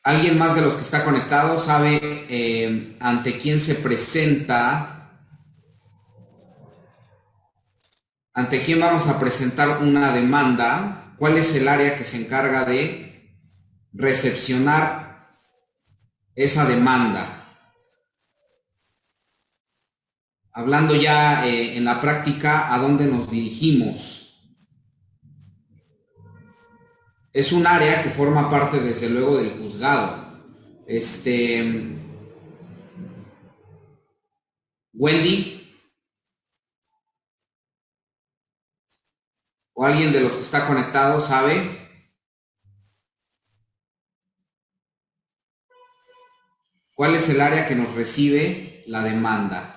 ¿Alguien más de los que está conectado sabe ante quién se presenta, ante quién vamos a presentar una demanda? ¿Cuál es el área que se encarga de recepcionar esa demanda? Hablando ya en la práctica, ¿a dónde nos dirigimos? Es un área que forma parte desde luego del juzgado. Este, Wendy, o alguien de los que está conectado sabe cuál es el área que nos recibe la demanda.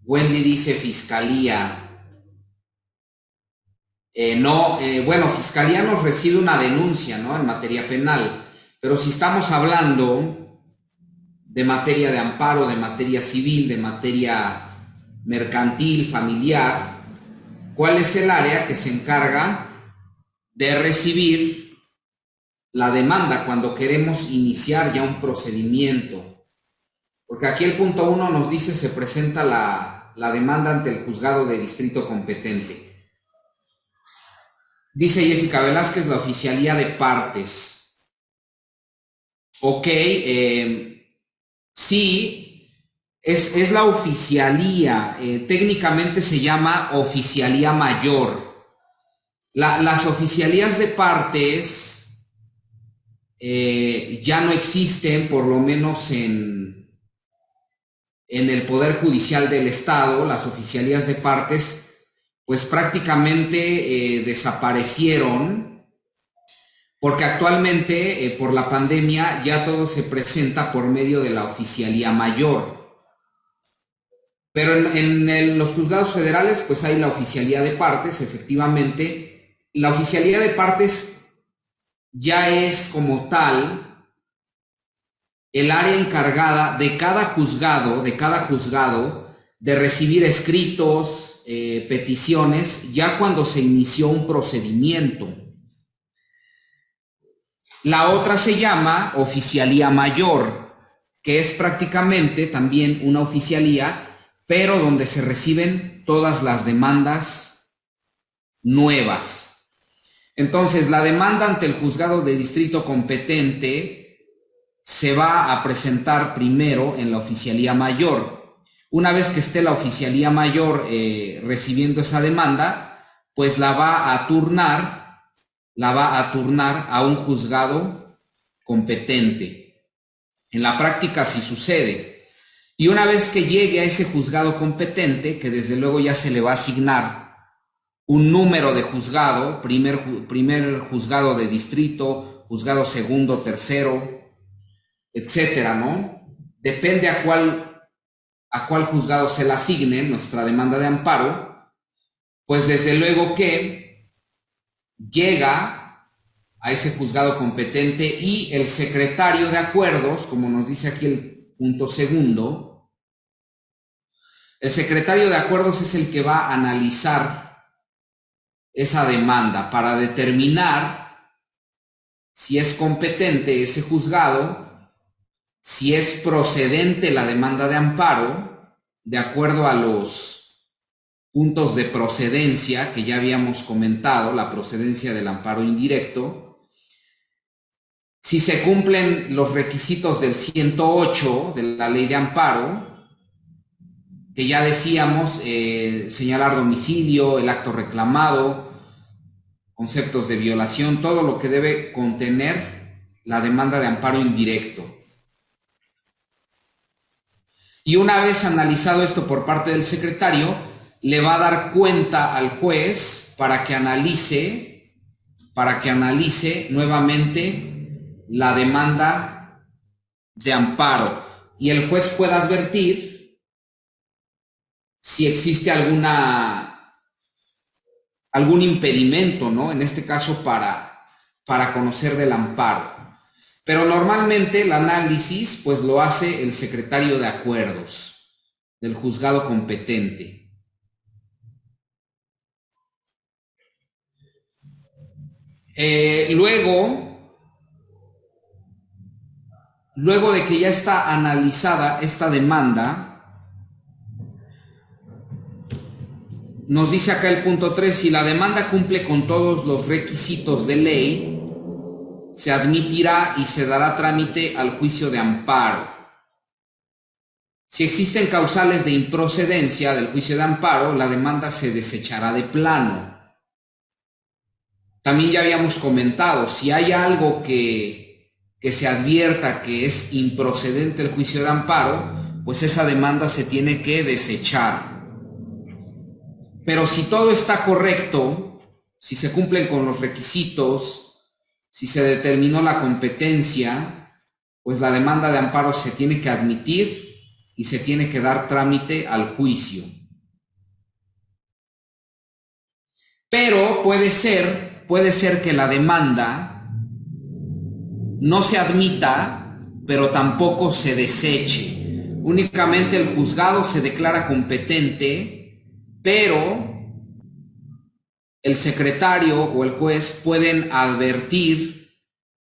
Wendy dice fiscalía. No, bueno, fiscalía nos recibe una denuncia, ¿no? En materia penal. Pero si estamos hablando de materia de amparo, de materia civil, de materia mercantil, familiar, ¿cuál es el área que se encarga de recibir la demanda cuando queremos iniciar ya un procedimiento? Porque aquí el punto 1 nos dice se presenta la demanda ante el juzgado de distrito competente. Dice Jessica Velázquez, la oficialía de partes. Ok, sí, es la oficialía. Técnicamente se llama oficialía mayor. Las oficialías de partes ya no existen, por lo menos en el Poder Judicial del Estado. Las oficialías de partes pues prácticamente desaparecieron porque actualmente por la pandemia ya todo se presenta por medio de la oficialía mayor. Pero los juzgados federales pues hay la oficialía de partes, efectivamente. La oficialía de partes ya es como tal el área encargada de cada juzgado, de recibir escritos, peticiones, ya cuando se inició un procedimiento. La otra se llama oficialía mayor, que es prácticamente también una oficialía, pero donde se reciben todas las demandas nuevas. Entonces, la demanda ante el juzgado de distrito competente se va a presentar primero en la oficialía mayor. Una vez que esté la oficialía mayor recibiendo esa demanda, pues la va a turnar a un juzgado competente. En la práctica sí sucede. Y una vez que llegue a ese juzgado competente, que desde luego ya se le va a asignar un número de juzgado, primer juzgado de distrito, juzgado segundo, tercero, etcétera, ¿no? Depende a cuál juzgado se le asigne nuestra demanda de amparo, pues desde luego que llega a ese juzgado competente y el secretario de acuerdos, como nos dice aquí el punto segundo, el secretario de acuerdos es el que va a analizar esa demanda para determinar si es competente ese juzgado, si es procedente la demanda de amparo, de acuerdo a los puntos de procedencia que ya habíamos comentado, la procedencia del amparo indirecto, si se cumplen los requisitos del 108 de la ley de amparo, que ya decíamos, señalar domicilio, el acto reclamado, conceptos de violación, todo lo que debe contener la demanda de amparo indirecto. Y una vez analizado esto por parte del secretario, le va a dar cuenta al juez para que analice nuevamente la demanda de amparo y el juez pueda advertir si existe algún impedimento, ¿no? En este caso para conocer del amparo. Pero normalmente el análisis pues lo hace el secretario de acuerdos del juzgado competente. Luego luego de que ya está analizada esta demanda, nos dice acá el punto 3, si la demanda cumple con todos los requisitos de ley, se admitirá y se dará trámite al juicio de amparo. Si existen causales de improcedencia del juicio de amparo, la demanda se desechará de plano. También ya habíamos comentado, si hay algo que se advierta que es improcedente el juicio de amparo, pues esa demanda se tiene que desechar. Pero si todo está correcto, si se cumplen con los requisitos, si se determinó la competencia, pues la demanda de amparo se tiene que admitir y se tiene que dar trámite al juicio. Pero puede ser que la demanda no se admita, pero tampoco se deseche. Únicamente el juzgado se declara competente, pero el secretario o el juez pueden advertir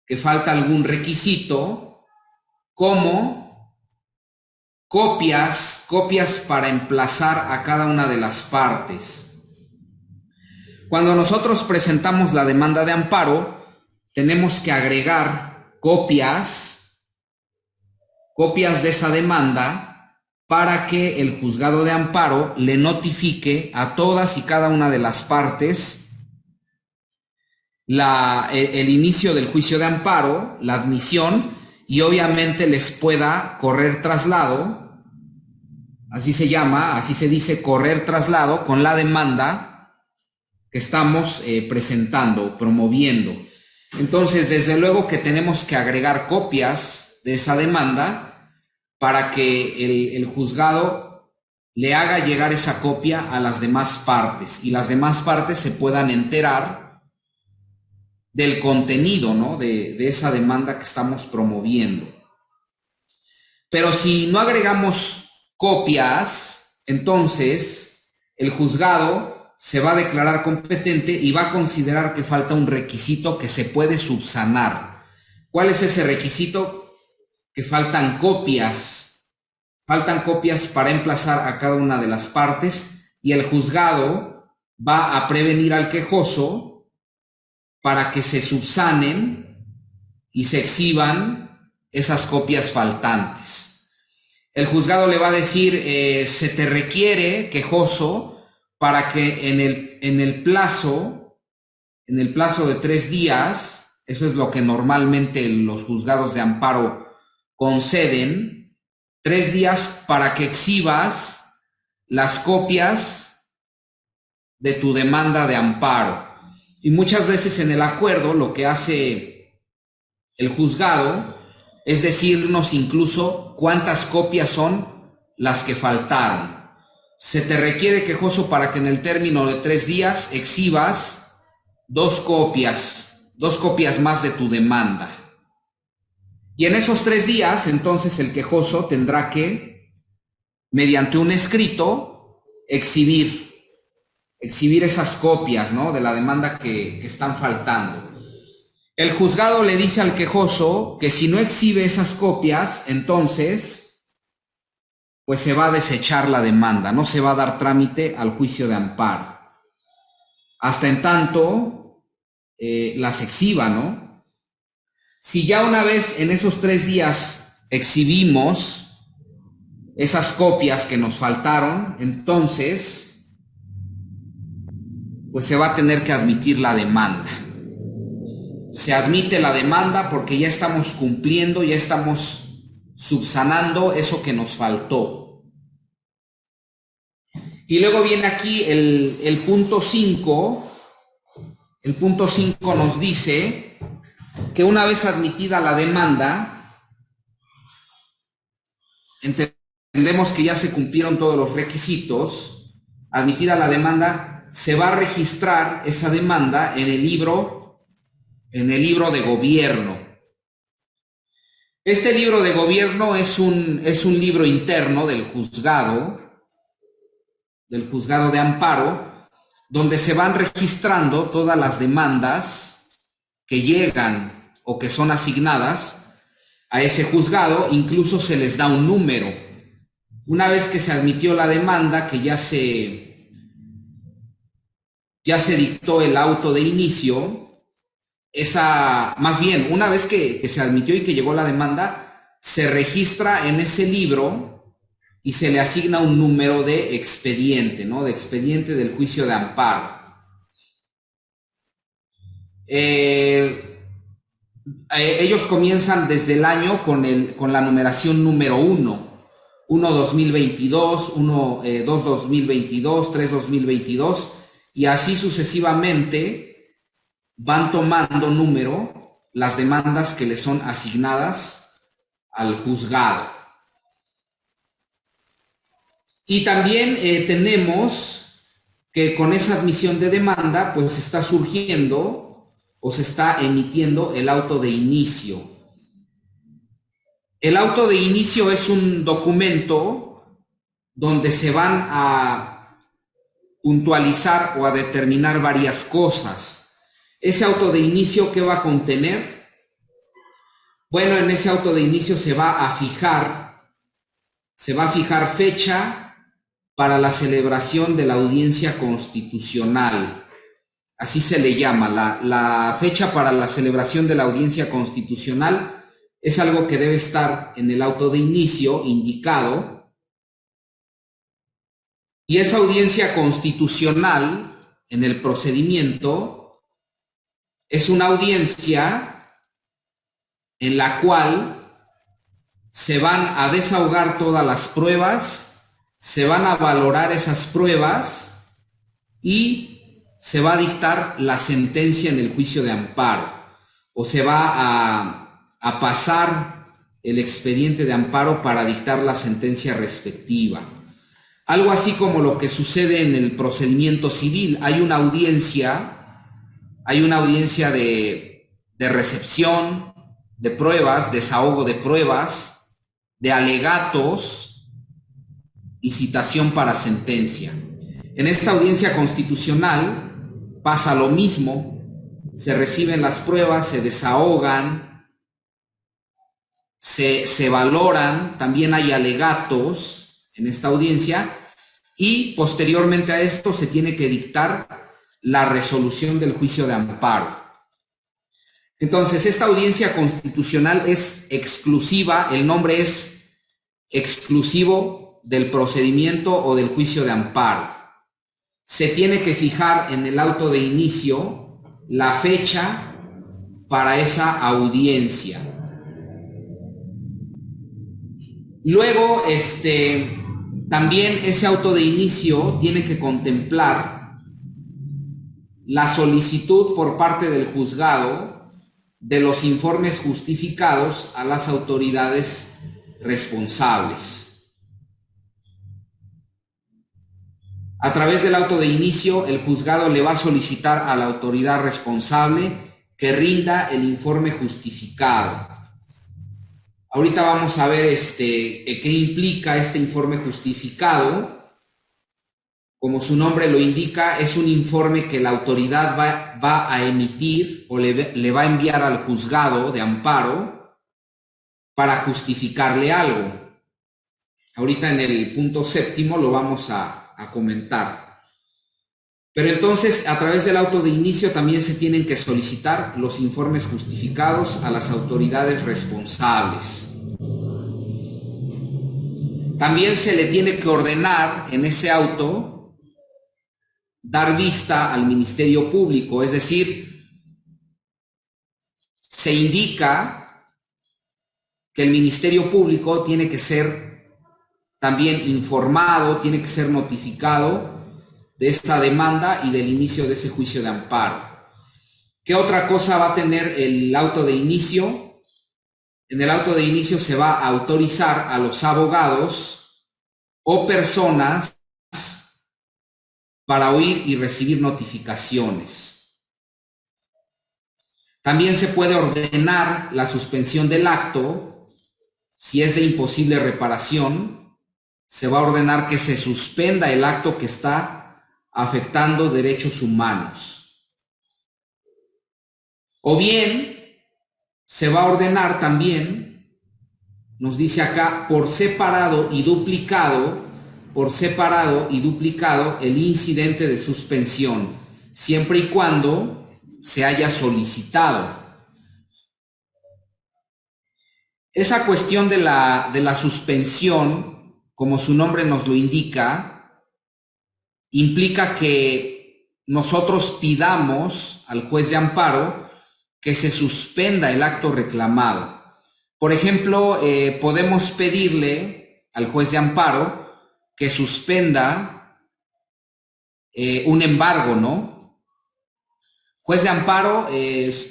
que falta algún requisito, como copias para emplazar a cada una de las partes. Cuando nosotros presentamos la demanda de amparo, tenemos que agregar copias de esa demanda para que el juzgado de amparo le notifique a todas y cada una de las partes el inicio del juicio de amparo, la admisión, y obviamente les pueda correr traslado, así se llama, así se dice, correr traslado con la demanda que estamos presentando, promoviendo. Entonces, desde luego que tenemos que agregar copias de esa demanda para que el juzgado le haga llegar esa copia a las demás partes y las demás partes se puedan enterar del contenido, ¿no?, de esa demanda que estamos promoviendo. Pero si no agregamos copias, entonces el juzgado se va a declarar competente y va a considerar que falta un requisito que se puede subsanar. ¿Cuál es ese requisito? Que faltan copias para emplazar a cada una de las partes y el juzgado va a prevenir al quejoso para que se subsanen y se exhiban esas copias faltantes. El juzgado le va a decir, se te requiere, quejoso, para que en el plazo de 3 días, eso es lo que normalmente los juzgados de amparo conceden, 3 días para que exhibas las copias de tu demanda de amparo. Y muchas veces en el acuerdo lo que hace el juzgado es decirnos incluso cuántas copias son las que faltaron. Se te requiere, quejoso, para que en el término de 3 días exhibas 2 copias más de tu demanda. Y en esos 3 días, entonces, el quejoso tendrá que, mediante un escrito, exhibir esas copias, ¿no?, de la demanda que están faltando. El juzgado le dice al quejoso que si no exhibe esas copias, entonces, pues se va a desechar la demanda, no se va a dar trámite al juicio de amparo. Hasta en tanto, las exhiba, ¿no? Si ya una vez en esos 3 días exhibimos esas copias que nos faltaron, entonces, pues se va a tener que admitir la demanda. Se admite la demanda porque ya estamos cumpliendo, ya estamos subsanando eso que nos faltó. Y luego viene aquí el punto 5. El punto 5 nos dice que una vez admitida la demanda, entendemos que ya se cumplieron todos los requisitos. Admitida la demanda, se va a registrar esa demanda en el libro de gobierno. Este libro de gobierno es un libro interno del juzgado de amparo, donde se van registrando todas las demandas que llegan o que son asignadas a ese juzgado, incluso se les da un número. Una vez que se admitió la demanda, que ya se dictó el auto de inicio, más bien, una vez que se admitió y que llegó la demanda, se registra en ese libro y se le asigna un número de expediente, ¿no? De expediente del juicio de amparo. Ellos comienzan desde el año con la numeración número 1. 1 2022, 2 2022, 3 2022, y así sucesivamente van tomando número las demandas que le son asignadas al juzgado. Y también tenemos que con esa admisión de demanda, pues está surgiendo o se está emitiendo el auto de inicio. El auto de inicio es un documento donde se van a puntualizar o a determinar varias cosas. Ese auto de inicio, ¿qué va a contener? Bueno, en ese auto de inicio se va a fijar fecha para la celebración de la audiencia constitucional. Así se le llama, la fecha para la celebración de la audiencia constitucional es algo que debe estar en el auto de inicio indicado. Y esa audiencia constitucional en el procedimiento es una audiencia en la cual se van a desahogar todas las pruebas, se van a valorar esas pruebas y se va a dictar la sentencia en el juicio de amparo, o se va a pasar el expediente de amparo para dictar la sentencia respectiva. Algo así como lo que sucede en el procedimiento civil. Hay una audiencia de recepción de pruebas, desahogo de pruebas, de alegatos y citación para sentencia. En esta audiencia constitucional pasa lo mismo, se reciben las pruebas, se desahogan, se valoran, también hay alegatos en esta audiencia y posteriormente a esto se tiene que dictar la resolución del juicio de amparo. Entonces, esta audiencia constitucional es exclusiva, el nombre es exclusivo del procedimiento o del juicio de amparo. Se tiene que fijar en el auto de inicio la fecha para esa audiencia. Luego, también ese auto de inicio tiene que contemplar la solicitud por parte del juzgado de los informes justificados a las autoridades responsables. A través del auto de inicio, el juzgado le va a solicitar a la autoridad responsable que rinda el informe justificado. Ahorita vamos a ver qué implica este informe justificado. Como su nombre lo indica, es un informe que la autoridad va a emitir o le va a enviar al juzgado de amparo para justificarle algo. Ahorita en el punto 7 lo vamos a comentar. Pero entonces, a través del auto de inicio también se tienen que solicitar los informes justificados a las autoridades responsables. También se le tiene que ordenar en ese auto dar vista al Ministerio Público, es decir, se indica que el Ministerio Público tiene que ser también informado, tiene que ser notificado de esta demanda y del inicio de ese juicio de amparo. ¿Qué otra cosa va a tener el auto de inicio? En el auto de inicio se va a autorizar a los abogados o personas para oír y recibir notificaciones. También se puede ordenar la suspensión del acto. Si es de imposible reparación, se va a ordenar que se suspenda el acto que está afectando derechos humanos. O bien, se va a ordenar también nos dice acá, por separado y duplicado, el incidente de suspensión, siempre y cuando se haya solicitado. Esa cuestión de la suspensión, como su nombre nos lo indica, implica que nosotros pidamos al juez de amparo que se suspenda el acto reclamado. Por ejemplo, podemos pedirle al juez de amparo que suspenda un embargo, ¿no? Juez de amparo,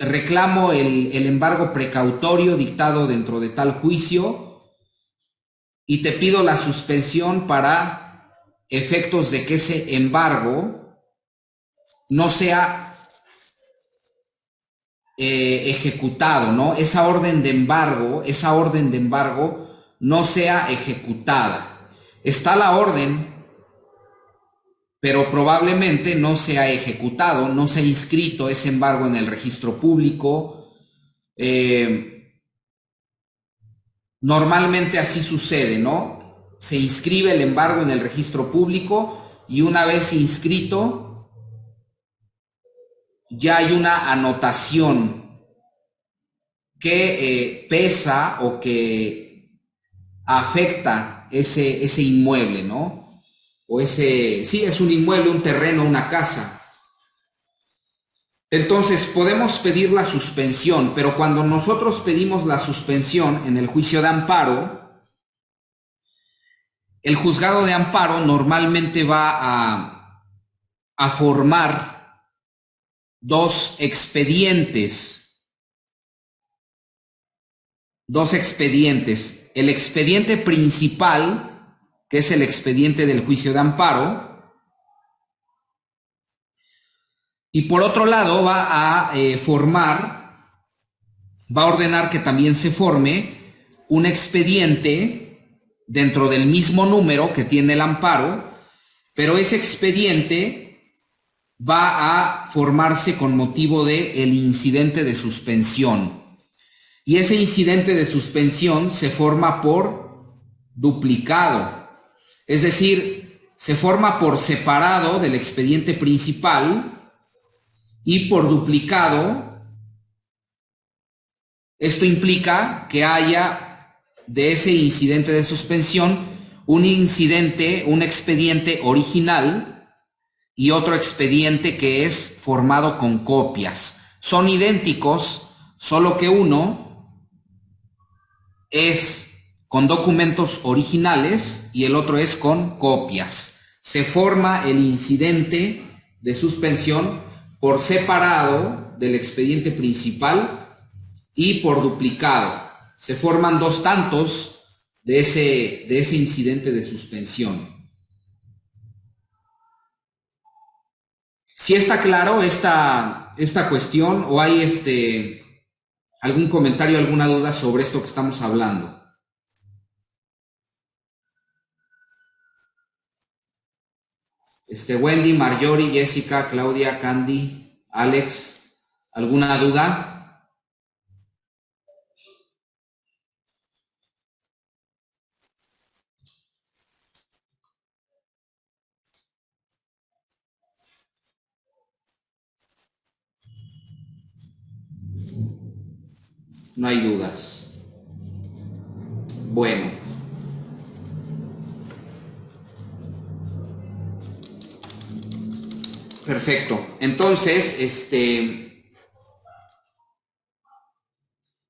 reclamo el embargo precautorio dictado dentro de tal juicio y te pido la suspensión para efectos de que ese embargo no sea ejecutado, ¿no? Esa orden de embargo no sea ejecutada. Está la orden, pero probablemente no se ha ejecutado, no se ha inscrito ese embargo en el registro público. Normalmente así sucede, ¿no? Se inscribe el embargo en el registro público y una vez inscrito, ya hay una anotación que pesa o que afecta ese inmueble, ¿no? Sí, es un inmueble, un terreno, una casa. Entonces, podemos pedir la suspensión, pero cuando nosotros pedimos la suspensión en el juicio de amparo, el juzgado de amparo normalmente va a formar dos expedientes. El expediente principal, que es el expediente del juicio de amparo, y por otro lado va a ordenar que también se forme un expediente dentro del mismo número que tiene el amparo, pero ese expediente va a formarse con motivo del incidente de suspensión. Y ese incidente de suspensión se forma por duplicado. Es decir, se forma por separado del expediente principal y por duplicado. Esto implica que haya de ese incidente de suspensión un expediente original y otro expediente que es formado con copias. Son idénticos, solo que uno es con documentos originales y el otro es con copias. Se forma el incidente de suspensión por separado del expediente principal y por duplicado. Se forman dos tantos de ese incidente de suspensión. ¿Sí está claro esta cuestión o hay algún comentario, alguna duda sobre esto que estamos hablando? Wendy, Marjorie, Jessica, Claudia, Candy, Alex, ¿alguna duda? No hay dudas. Bueno. Perfecto. Entonces,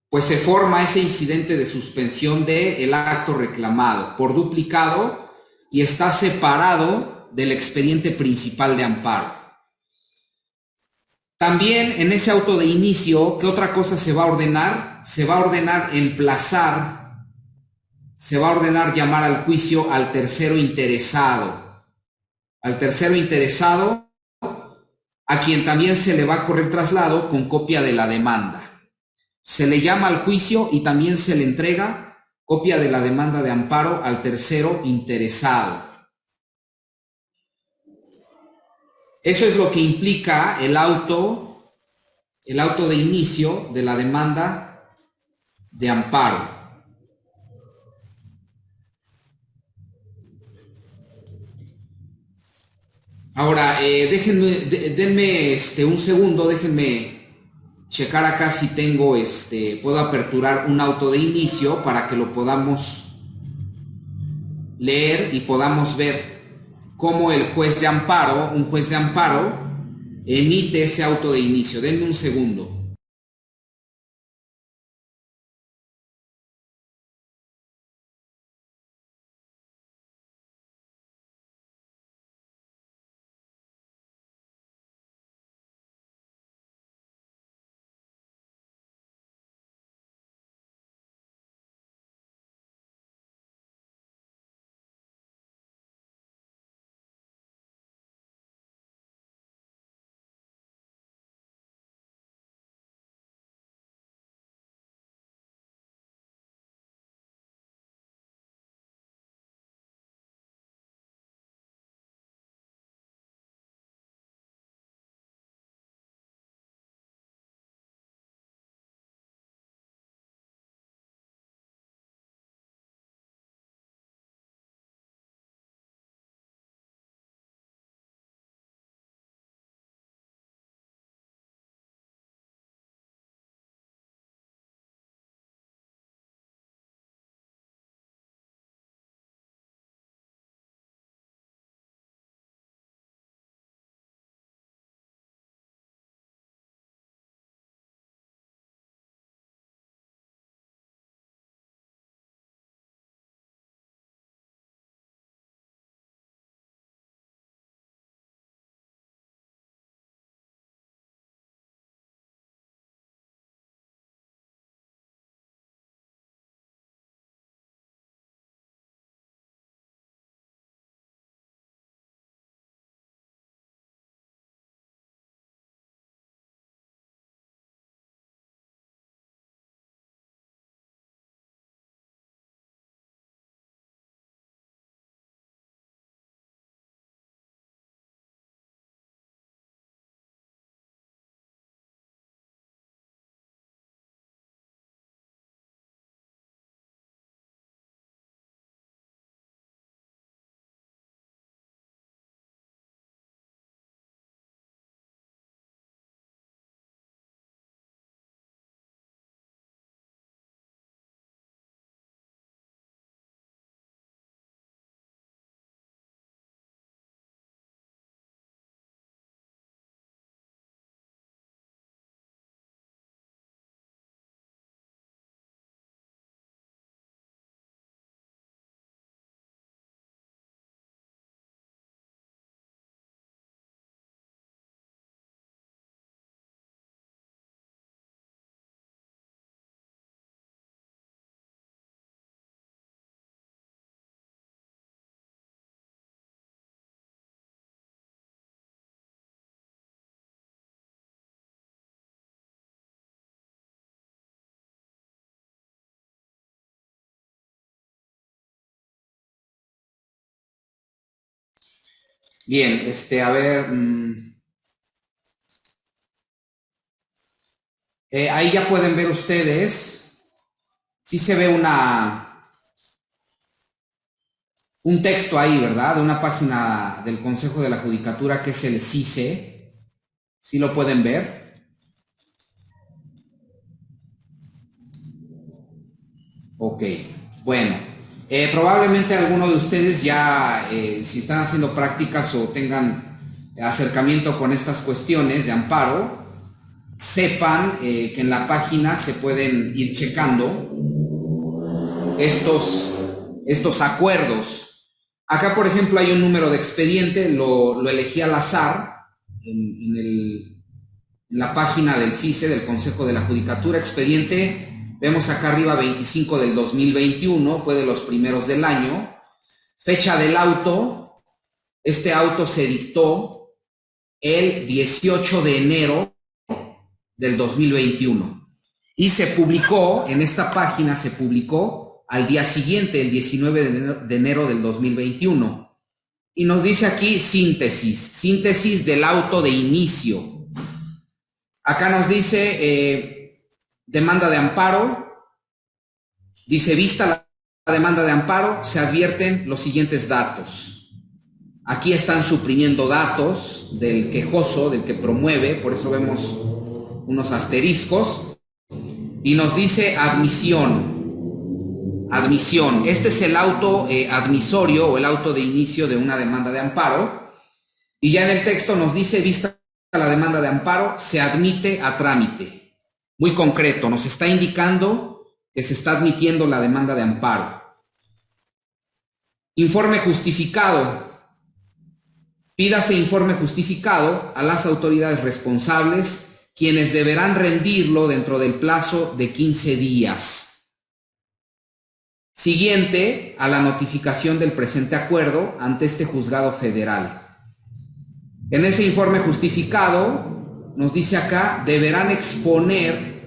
pues se forma ese incidente de suspensión del acto reclamado por duplicado y está separado del expediente principal de amparo. También en ese auto de inicio, ¿qué otra cosa se va a ordenar? Se va a ordenar llamar al juicio al tercero interesado. Al tercero interesado, a quien también se le va a correr traslado con copia de la demanda. Se le llama al juicio y también se le entrega copia de la demanda de amparo al tercero interesado. Eso es lo que implica el auto de inicio de la demanda de amparo. Ahora, denme un segundo, déjenme checar acá si tengo, puedo aperturar un auto de inicio para que lo podamos leer y podamos ver cómo el juez de amparo, un juez de amparo, emite ese auto de inicio. Denme un segundo. Bien, a ver, ahí ya pueden ver ustedes, sí se ve un texto ahí, ¿verdad? De una página del Consejo de la Judicatura que es el CICE, ¿sí lo pueden ver? Ok, bueno, probablemente alguno de ustedes ya, si están haciendo prácticas o tengan acercamiento con estas cuestiones de amparo, sepan que en la página se pueden ir checando estos acuerdos. Acá, por ejemplo, hay un número de expediente, lo elegí al azar en la página del CICE, del Consejo de la Judicatura. Expediente, vemos acá arriba 25 del 2021, fue de los primeros del año. Fecha del auto, este auto se dictó el 18 de enero del 2021 y se publicó, en esta página se publicó al día siguiente, el 19 de enero del 2021. Y nos dice aquí síntesis del auto de inicio. Acá nos dice demanda de amparo, dice vista la demanda de amparo, se advierten los siguientes datos. Aquí están suprimiendo datos del quejoso, del que promueve, por eso vemos unos asteriscos, y nos dice admisión. Admisión. Este es el auto admisorio o el auto de inicio de una demanda de amparo. Y ya en el texto nos dice, vista la demanda de amparo, se admite a trámite. Muy concreto, nos está indicando que se está admitiendo la demanda de amparo. Informe justificado. Pídase informe justificado a las autoridades responsables, quienes deberán rendirlo dentro del plazo de 15 días. Siguiente a la notificación del presente acuerdo ante este juzgado federal. En ese informe justificado, nos dice acá, deberán exponer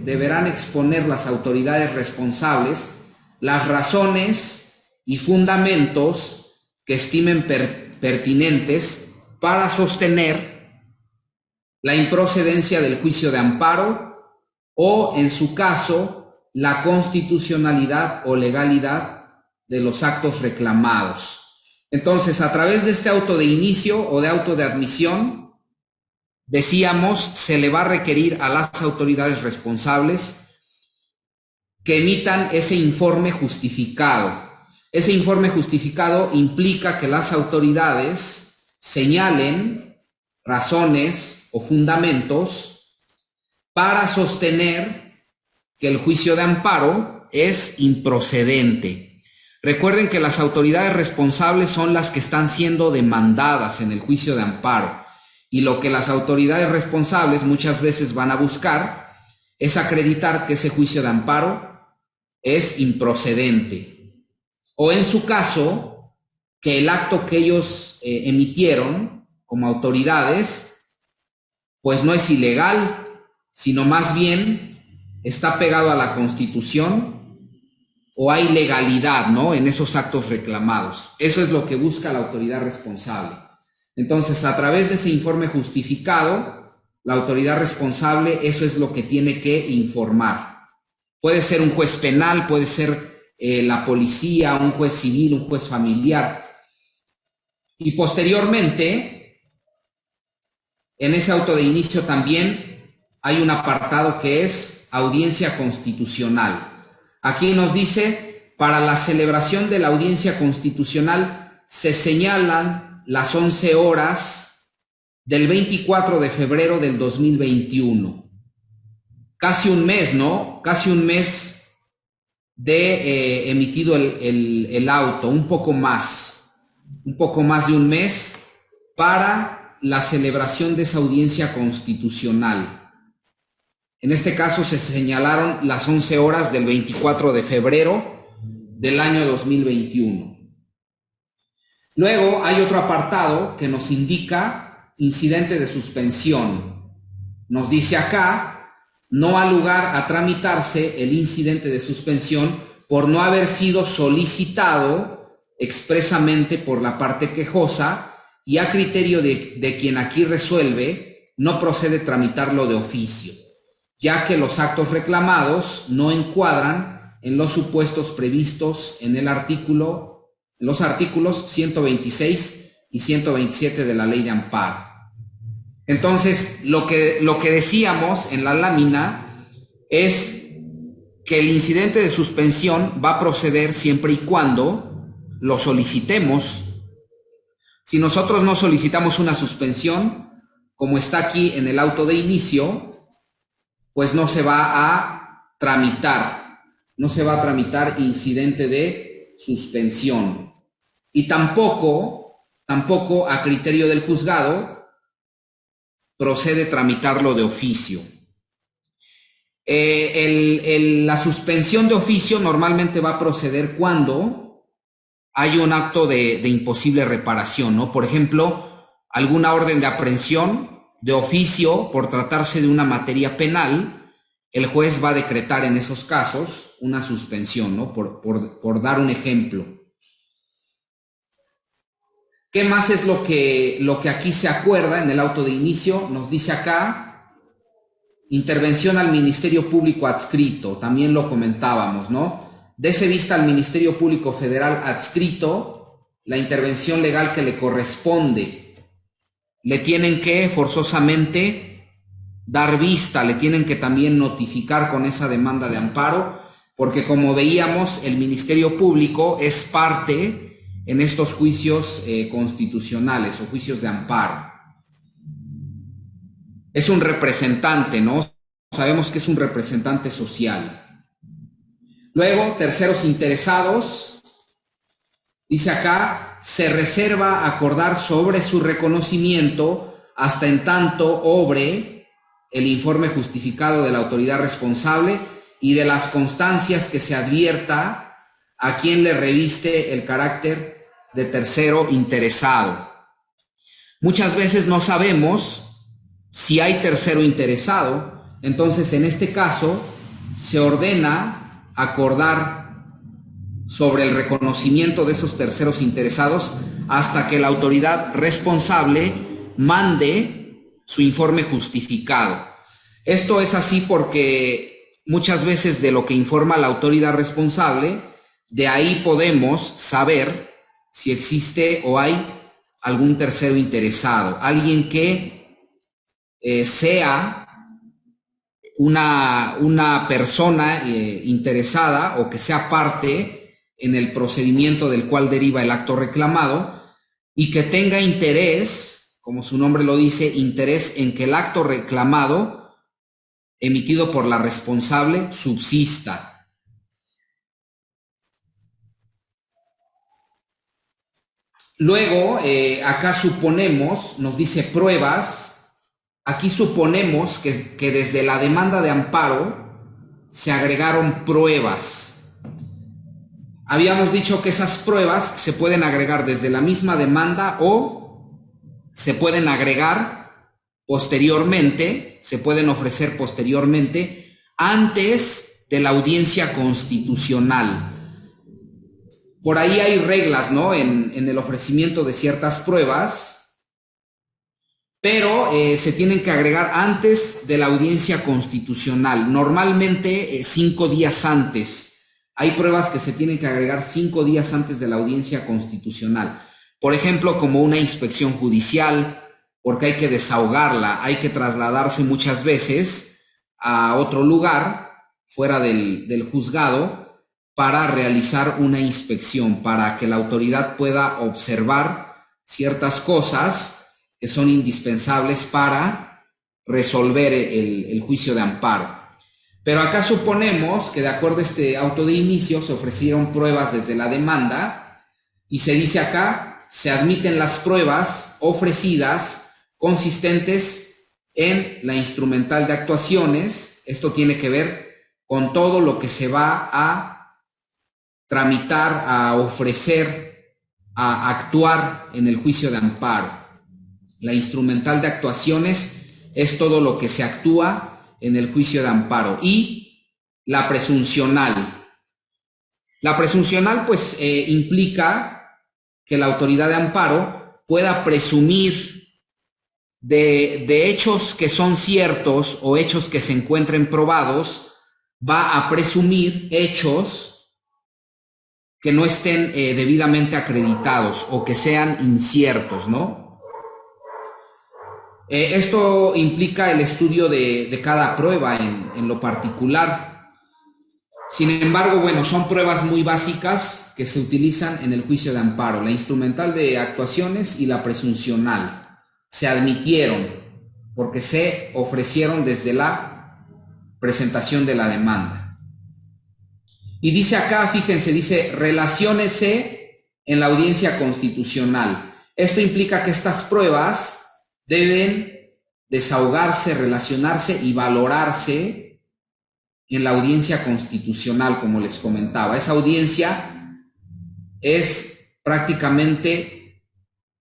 las autoridades responsables las razones y fundamentos que estimen pertinentes para sostener la improcedencia del juicio de amparo o, en su caso, la constitucionalidad o legalidad de los actos reclamados. Entonces, a través de este auto de inicio o de auto de admisión, decíamos, se le va a requerir a las autoridades responsables que emitan ese informe justificado. Ese informe justificado implica que las autoridades señalen razones o fundamentos para sostener que el juicio de amparo es improcedente. Recuerden que las autoridades responsables son las que están siendo demandadas en el juicio de amparo, y lo que las autoridades responsables muchas veces van a buscar es acreditar que ese juicio de amparo es improcedente, o en su caso, que el acto que ellos emitieron como autoridades, pues no es ilegal, sino más bien está pegado a la Constitución, o hay legalidad, ¿no?, en esos actos reclamados. Eso es lo que busca la autoridad responsable. Entonces, a través de ese informe justificado, la autoridad responsable, eso es lo que tiene que informar. Puede ser un juez penal, puede ser la policía, un juez civil, un juez familiar. Y posteriormente, en ese auto de inicio también hay un apartado que es audiencia constitucional. Aquí nos dice, para la celebración de la audiencia constitucional se señalan las 11 horas del 24 de febrero del 2021. Casi un mes, ¿no? Casi un mes de emitido el auto, un poco más de un mes para la celebración de esa audiencia constitucional. En este caso se señalaron las 11 horas del 24 de febrero del año 2021. Luego hay otro apartado que nos indica incidente de suspensión. Nos dice acá, no ha lugar a tramitarse el incidente de suspensión por no haber sido solicitado expresamente por la parte quejosa, y a criterio de quien aquí resuelve, no procede tramitarlo de oficio, ya que los actos reclamados no encuadran en los supuestos previstos en los artículos 126 y 127 de la Ley de Amparo. Entonces, lo que decíamos en la lámina es que el incidente de suspensión va a proceder siempre y cuando lo solicitemos. Si nosotros no solicitamos una suspensión, como está aquí en el auto de inicio, pues no se va a tramitar incidente de suspensión. Y tampoco a criterio del juzgado procede tramitarlo de oficio. La suspensión de oficio normalmente va a proceder cuando hay un acto de imposible reparación, ¿no? Por ejemplo, alguna orden de aprehensión de oficio por tratarse de una materia penal, el juez va a decretar en esos casos una suspensión, ¿no? Por dar un ejemplo. ¿Qué más es lo que aquí se acuerda en el auto de inicio? Nos dice acá, intervención al Ministerio Público adscrito, también lo comentábamos, ¿no? Dese vista al Ministerio Público Federal adscrito la intervención legal que le corresponde. Le tienen que forzosamente dar vista, le tienen que también notificar con esa demanda de amparo, porque como veíamos, el Ministerio Público es parte en estos juicios constitucionales o juicios de amparo. Es un representante, ¿no? Sabemos que es un representante social. Luego, terceros interesados, dice acá, se reserva acordar sobre su reconocimiento hasta en tanto obre el informe justificado de la autoridad responsable y de las constancias que se advierta a quien le reviste el carácter de tercero interesado. Muchas veces no sabemos si hay tercero interesado, entonces en este caso se ordena acordar sobre el reconocimiento de esos terceros interesados hasta que la autoridad responsable mande su informe justificado. Esto es así porque muchas veces de lo que informa la autoridad responsable, de ahí podemos saber si existe o hay algún tercero interesado, alguien que sea una persona interesada o que sea parte en el procedimiento del cual deriva el acto reclamado y que tenga interés, como su nombre lo dice, interés en que el acto reclamado emitido por la responsable subsista. Luego, acá suponemos, nos dice pruebas. Aquí suponemos que desde la demanda de amparo se agregaron pruebas. Habíamos dicho que esas pruebas se pueden agregar desde la misma demanda o se pueden agregar posteriormente, se pueden ofrecer posteriormente antes de la audiencia constitucional. Por ahí hay reglas, ¿no? En el ofrecimiento de ciertas pruebas, pero se tienen que agregar antes de la audiencia constitucional, normalmente 5 días antes. Hay pruebas que se tienen que agregar 5 días antes de la audiencia constitucional. Por ejemplo, como una inspección judicial, porque hay que desahogarla, hay que trasladarse muchas veces a otro lugar fuera del juzgado para realizar una inspección, para que la autoridad pueda observar ciertas cosas que son indispensables para resolver el juicio de amparo. Pero acá suponemos que de acuerdo a este auto de inicio se ofrecieron pruebas desde la demanda y se dice acá, se admiten las pruebas ofrecidas consistentes en la instrumental de actuaciones. Esto tiene que ver con todo lo que se va a tramitar, a ofrecer, a actuar en el juicio de amparo. La instrumental de actuaciones es todo lo que se actúa en el juicio de amparo. Y la presuncional. La presuncional pues implica que la autoridad de amparo pueda presumir de hechos que son ciertos o hechos que se encuentren probados, va a presumir hechos que no estén debidamente acreditados o que sean inciertos, ¿no? Esto implica el estudio de cada prueba en lo particular. Sin embargo, bueno, son pruebas muy básicas que se utilizan en el juicio de amparo. La instrumental de actuaciones y la presuncional se admitieron porque se ofrecieron desde la presentación de la demanda. Y dice acá, fíjense, dice, relaciónese en la audiencia constitucional. Esto implica que estas pruebas deben desahogarse, relacionarse y valorarse en la audiencia constitucional, como les comentaba. Esa audiencia es prácticamente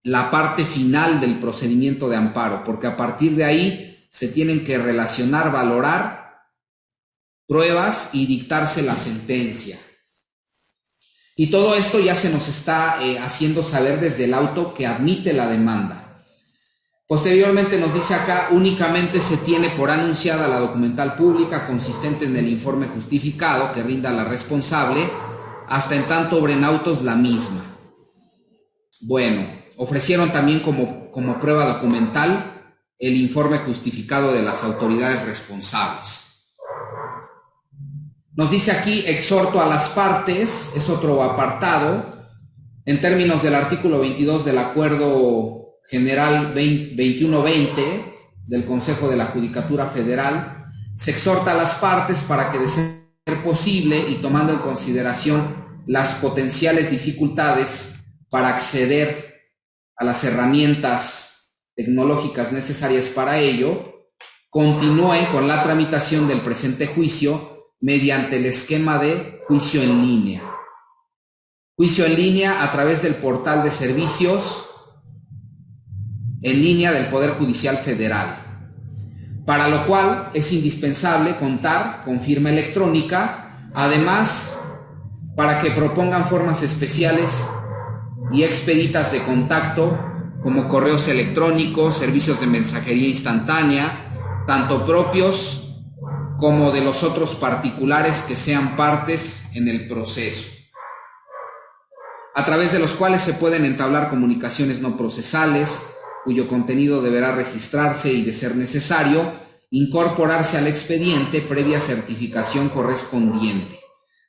la parte final del procedimiento de amparo, porque a partir de ahí se tienen que relacionar, valorar pruebas y dictarse la sentencia. Y todo esto ya se nos está haciendo saber desde el auto que admite la demanda. Posteriormente nos dice acá, únicamente se tiene por anunciada la documental pública consistente en el informe justificado que rinda la responsable, hasta en tanto obren autos la misma. Bueno, ofrecieron también como prueba documental el informe justificado de las autoridades responsables. Nos dice aquí, exhorto a las partes, es otro apartado, en términos del artículo 22 del Acuerdo General 2120 del Consejo de la Judicatura Federal, se exhorta a las partes para que, de ser posible y tomando en consideración las potenciales dificultades para acceder a las herramientas tecnológicas necesarias para ello, continúe con la tramitación del presente juicio mediante el esquema de juicio en línea. Juicio en línea a través del portal de servicios en línea del Poder Judicial Federal, para lo cual es indispensable contar con firma electrónica, además para que propongan formas especiales y expeditas de contacto como correos electrónicos, servicios de mensajería instantánea, tanto propios como de los otros particulares que sean partes en el proceso, a través de los cuales se pueden entablar comunicaciones no procesales, cuyo contenido deberá registrarse y, de ser necesario, incorporarse al expediente previa certificación correspondiente.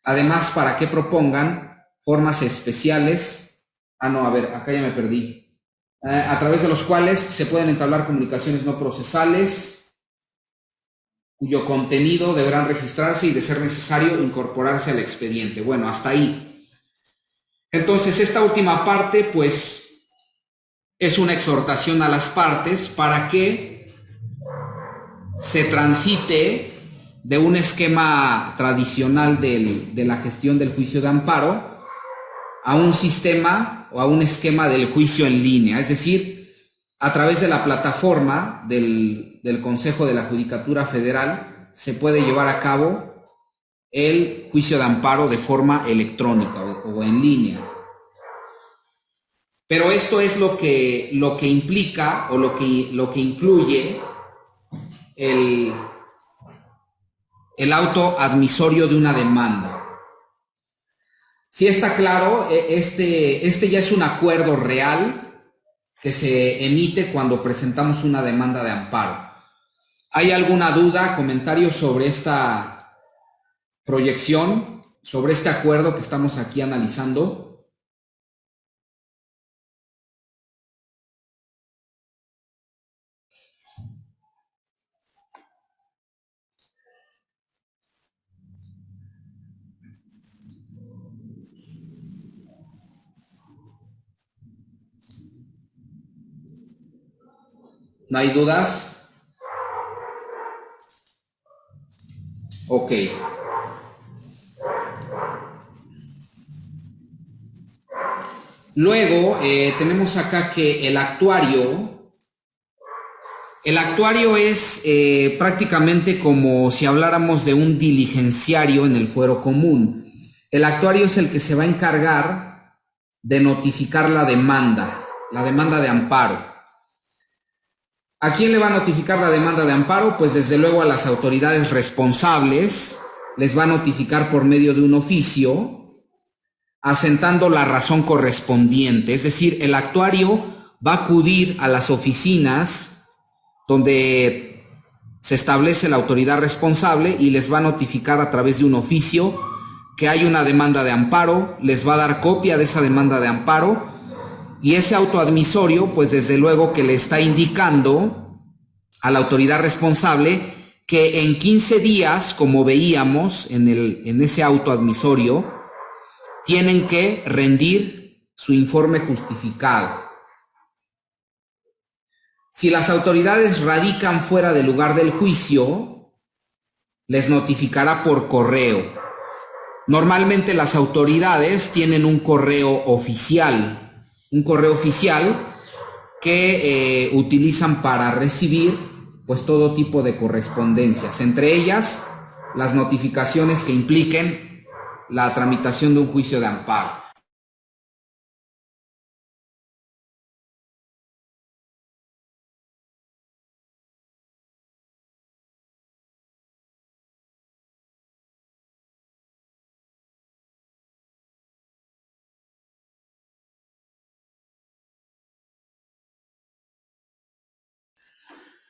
Además, para que propongan formas especiales, acá ya me perdí, a través de los cuales se pueden entablar comunicaciones no procesales, cuyo contenido deberán registrarse y, de ser necesario, incorporarse al expediente. Bueno, hasta ahí. Entonces, esta última parte, pues, es una exhortación a las partes para que se transite de un esquema tradicional de la gestión del juicio de amparo a un sistema o a un esquema del juicio en línea, es decir, a través de la plataforma del Consejo de la Judicatura Federal se puede llevar a cabo el juicio de amparo de forma electrónica o en línea. Pero esto es lo que implica o lo que incluye el auto admisorio de una demanda. Si está claro, este ya es un acuerdo real que se emite cuando presentamos una demanda de amparo. ¿Hay alguna duda, comentario sobre esta proyección, sobre este acuerdo que estamos aquí analizando? ¿No hay dudas? Ok. Luego tenemos acá que el actuario es prácticamente como si habláramos de un diligenciario en el fuero común. El actuario es el que se va a encargar de notificar la demanda de amparo. ¿A quién le va a notificar la demanda de amparo? Pues desde luego a las autoridades responsables. Les va a notificar por medio de un oficio, asentando la razón correspondiente. Es decir, el actuario va a acudir a las oficinas donde se establece la autoridad responsable y les va a notificar a través de un oficio que hay una demanda de amparo, les va a dar copia de esa demanda de amparo y ese autoadmisorio, pues desde luego que le está indicando a la autoridad responsable que en 15 días, como veíamos en ese autoadmisorio, tienen que rendir su informe justificado. Si las autoridades radican fuera del lugar del juicio, les notificará por correo. Normalmente las autoridades tienen un correo oficial que utilizan para recibir pues todo tipo de correspondencias, entre ellas las notificaciones que impliquen la tramitación de un juicio de amparo.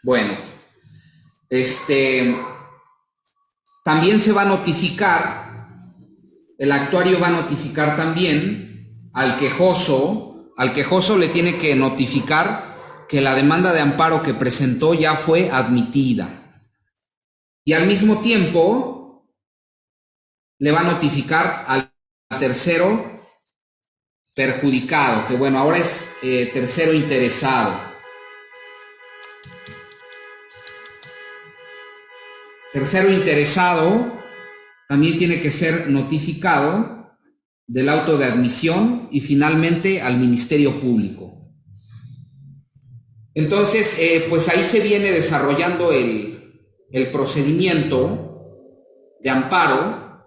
Bueno, también se va a notificar, el actuario va a notificar también al quejoso le tiene que notificar que la demanda de amparo que presentó ya fue admitida. Y al mismo tiempo le va a notificar al tercero perjudicado, que bueno, ahora es tercero interesado. Tercero interesado también tiene que ser notificado del auto de admisión y finalmente al Ministerio Público. Entonces, pues ahí se viene desarrollando el procedimiento de amparo.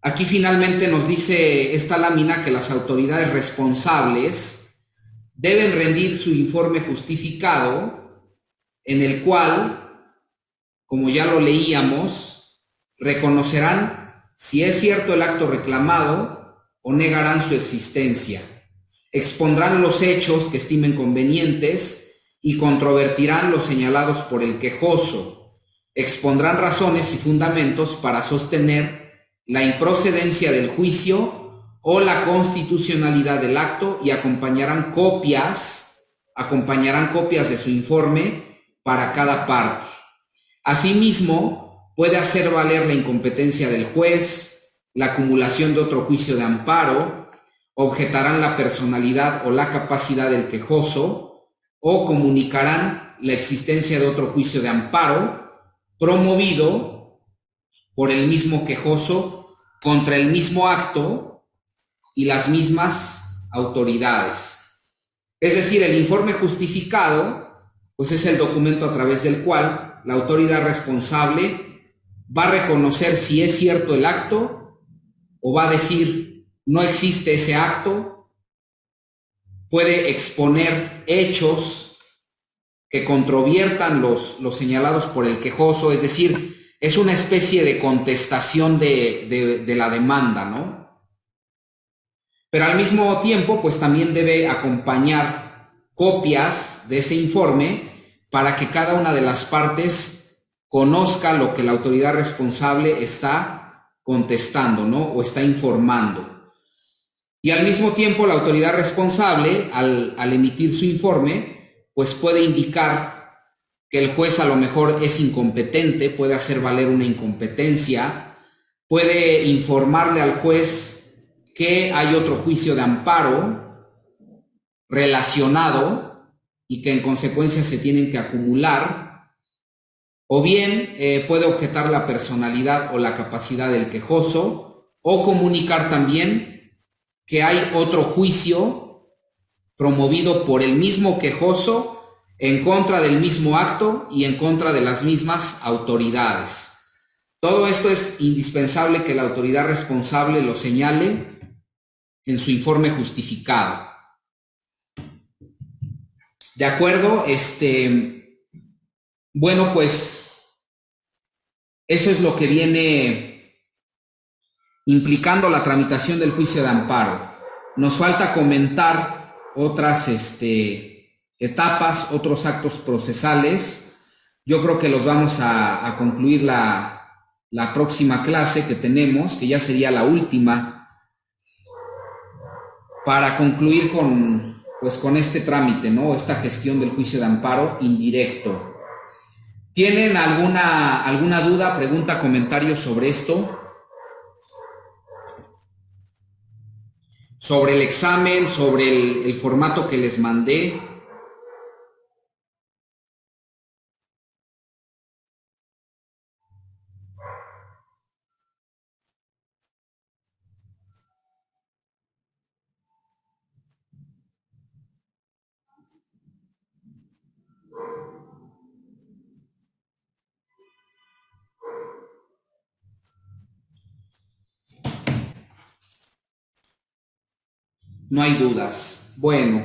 Aquí finalmente nos dice esta lámina que las autoridades responsables deben rendir su informe justificado en el cual, como ya lo leíamos, reconocerán si es cierto el acto reclamado o negarán su existencia. Expondrán los hechos que estimen convenientes y controvertirán los señalados por el quejoso. Expondrán razones y fundamentos para sostener la improcedencia del juicio o la constitucionalidad del acto y acompañarán copias de su informe para cada parte. Asimismo, puede hacer valer la incompetencia del juez, la acumulación de otro juicio de amparo, objetarán la personalidad o la capacidad del quejoso o comunicarán la existencia de otro juicio de amparo promovido por el mismo quejoso contra el mismo acto y las mismas autoridades. Es decir, el informe justificado, pues es el documento a través del cual la autoridad responsable va a reconocer si es cierto el acto o va a decir no existe ese acto, puede exponer hechos que controviertan los señalados por el quejoso, es decir, es una especie de contestación de la demanda, ¿no? Pero al mismo tiempo, pues también debe acompañar copias de ese informe para que cada una de las partes conozca lo que la autoridad responsable está contestando, ¿no? O está informando. Y al mismo tiempo la autoridad responsable, al emitir su informe, pues puede indicar que el juez a lo mejor es incompetente, puede hacer valer una incompetencia, puede informarle al juez que hay otro juicio de amparo relacionado y que en consecuencia se tienen que acumular, o bien puede objetar la personalidad o la capacidad del quejoso, o comunicar también que hay otro juicio promovido por el mismo quejoso en contra del mismo acto y en contra de las mismas autoridades. Todo esto es indispensable que la autoridad responsable lo señale en su informe justificado. ¿De acuerdo? Bueno, pues eso es lo que viene implicando la tramitación del juicio de amparo. Nos falta comentar otras etapas, otros actos procesales. Yo creo que los vamos a concluir la próxima clase que tenemos, que ya sería la última, para concluir con este trámite, ¿no? Esta gestión del juicio de amparo indirecto. ¿Tienen alguna duda, pregunta, comentario sobre esto? Sobre el examen, sobre el formato que les mandé. No hay dudas. Bueno,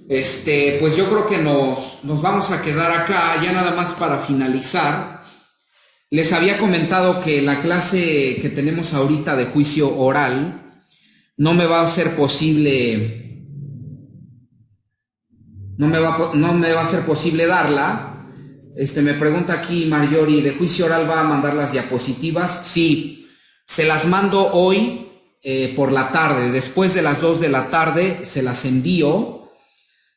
pues yo creo que nos vamos a quedar acá, ya nada más para finalizar. Les había comentado que la clase que tenemos ahorita de juicio oral no me va a ser posible no me va a ser posible darla. Me pregunta aquí Marjorie, ¿de juicio oral va a mandar las diapositivas? Sí, se las mando hoy por la tarde, después de las 2 de la tarde se las envío.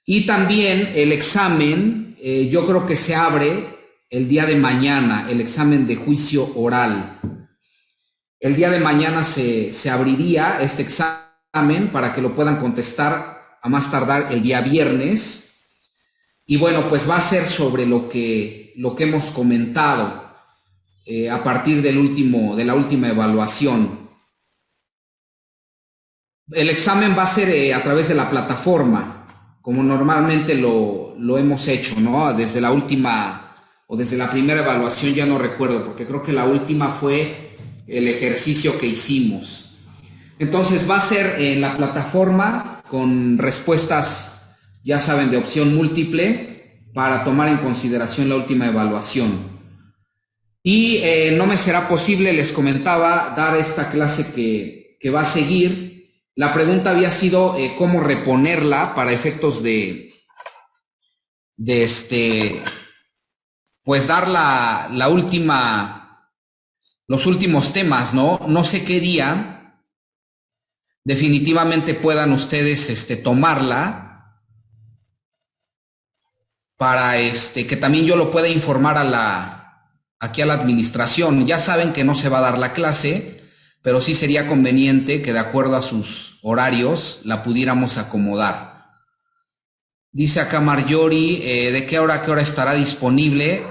Y también el examen, yo creo que se abre el día de mañana, el examen de juicio oral. El día de mañana se abriría este examen para que lo puedan contestar a más tardar el día viernes. Y bueno, pues va a ser sobre lo que hemos comentado a partir de la última evaluación. El examen va a ser a través de la plataforma, como normalmente lo hemos hecho, ¿no? Desde la última o desde la primera evaluación, ya no recuerdo, porque creo que la última fue el ejercicio que hicimos. Entonces va a ser en la plataforma con respuestas, ya saben, de opción múltiple para tomar en consideración la última evaluación. Y no me será posible, les comentaba, dar esta clase que va a seguir. La pregunta había sido cómo reponerla para efectos pues dar la última, los últimos temas, ¿no? No sé qué día definitivamente puedan ustedes tomarla para que también yo lo pueda informar aquí a la administración. Ya saben que no se va a dar la clase, pero sí sería conveniente que de acuerdo a sus horarios la pudiéramos acomodar. Dice acá Marjorie, ¿de qué hora a qué hora estará disponible?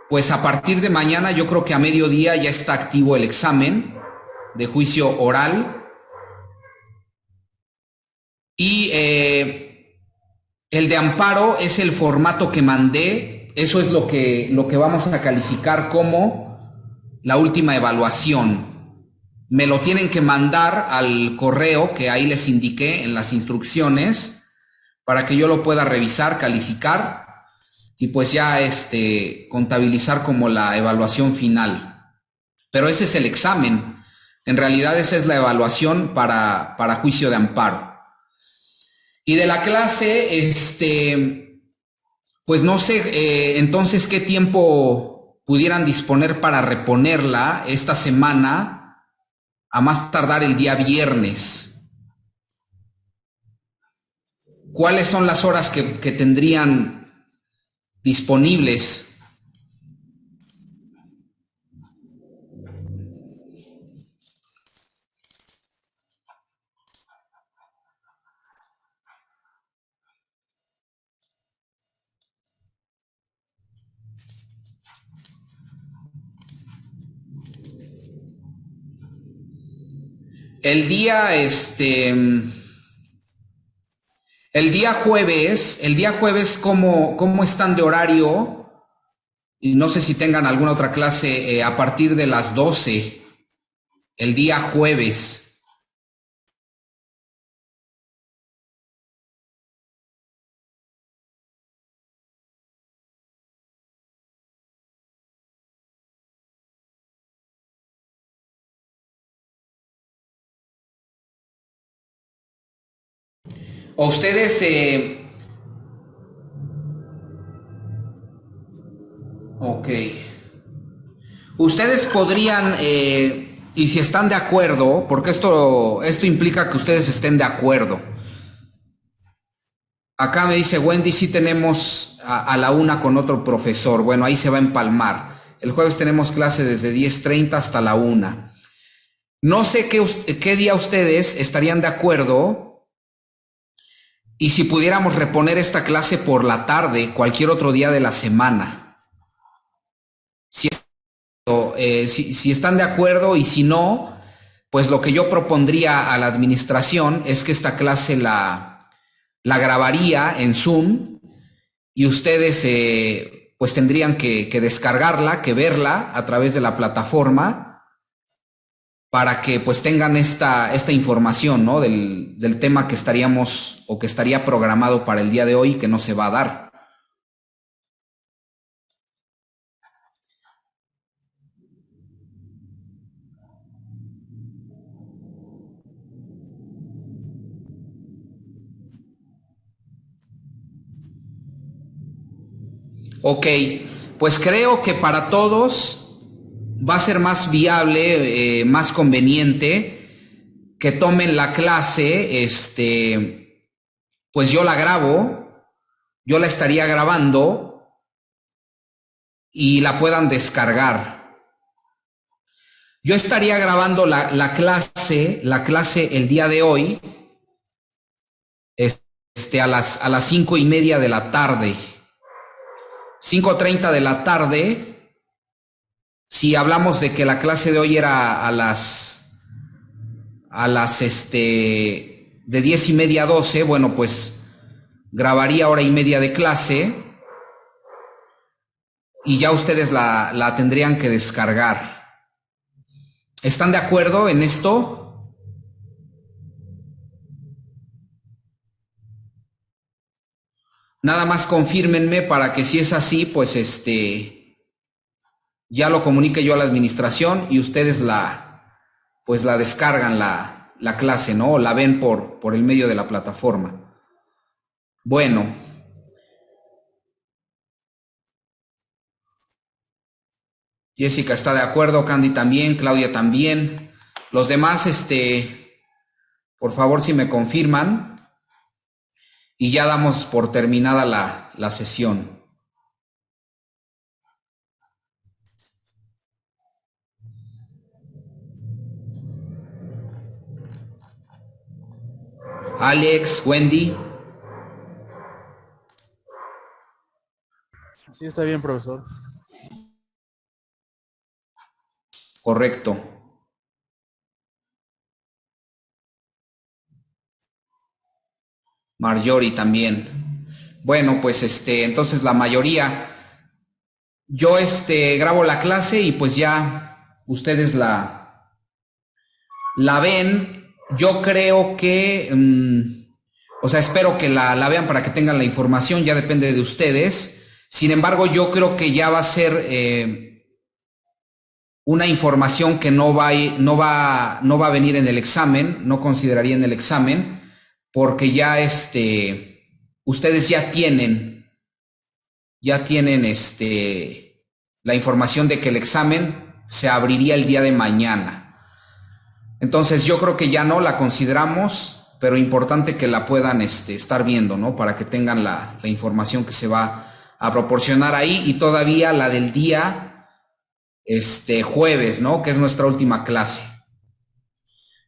Pues a partir de mañana, yo creo que a mediodía ya está activo el examen de juicio oral. Y el de amparo es el formato que mandé. Eso es lo que vamos a calificar como la última evaluación. Me lo tienen que mandar al correo que ahí les indiqué en las instrucciones para que yo lo pueda revisar, calificar y pues ya contabilizar como la evaluación final. Pero ese es el examen. En realidad esa es la evaluación para juicio de amparo. Y de la clase, pues no sé, entonces qué tiempo pudieran disponer para reponerla esta semana, a más tardar el día viernes. ¿Cuáles son las horas que tendrían disponibles? El día, el día jueves, ¿cómo están de horario? Y no sé si tengan alguna otra clase a partir de las 12, el día jueves. ¿O ustedes, ok, ustedes podrían, y si están de acuerdo, porque esto implica que ustedes estén de acuerdo. Acá me dice Wendy, sí tenemos a la 1 con otro profesor. Bueno, ahí se va a empalmar. El jueves tenemos clase desde 10:30 hasta la 1. No sé qué día ustedes estarían de acuerdo y si pudiéramos reponer esta clase por la tarde, cualquier otro día de la semana. Si están de acuerdo y si no, pues lo que yo propondría a la administración es que esta clase la grabaría en Zoom y ustedes pues tendrían que descargarla, que verla a través de la plataforma para que pues tengan esta información, ¿no? Del tema que estaríamos o que estaría programado para el día de hoy que no se va a dar. Ok, pues creo que para todos va a ser más viable, más conveniente que tomen la clase, pues yo la grabo, yo la estaría grabando y la puedan descargar. Yo estaría grabando la clase el día de hoy, a las 5:30 de la tarde. 5:30 de la tarde, si hablamos de que la clase de hoy era de 10:30 a 12, bueno, pues grabaría hora y media de clase y ya ustedes la tendrían que descargar. ¿Están de acuerdo en esto? Nada más confírmenme para que si es así, pues ya lo comunique yo a la administración y ustedes pues la descargan la clase, ¿no? O la ven por el medio de la plataforma. Bueno. Jessica está de acuerdo, Candy también, Claudia también. Los demás, por favor, si me confirman. Y ya damos por terminada la sesión. Alex, Wendy. Sí, está bien, profesor. Correcto. Marjorie también. Bueno, pues entonces la mayoría. Yo grabo la clase y pues ya ustedes la ven. Yo creo que, o sea, espero que la vean para que tengan la información, ya depende de ustedes. Sin embargo, yo creo que ya va a ser una información que no va a venir en el examen, no consideraría en el examen, porque ya ustedes ya tienen la información de que el examen se abriría el día de mañana. Entonces yo creo que ya no la consideramos, pero importante que la puedan estar viendo, ¿no? Para que tengan la información que se va a proporcionar ahí y todavía la del día jueves, ¿no? Que es nuestra última clase.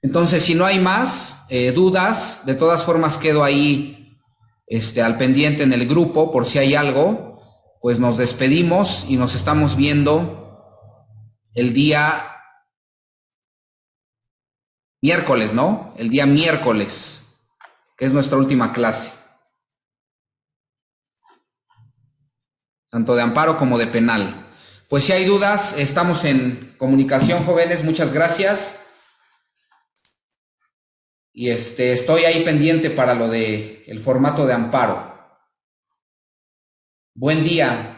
Entonces, si no hay más dudas, de todas formas quedo ahí al pendiente en el grupo por si hay algo, pues nos despedimos y nos estamos viendo el día miércoles, ¿no? El día miércoles, que es nuestra última clase. Tanto de amparo como de penal. Pues si hay dudas, estamos en comunicación, jóvenes. Muchas gracias. Y estoy ahí pendiente para lo de el formato de amparo. Buen día.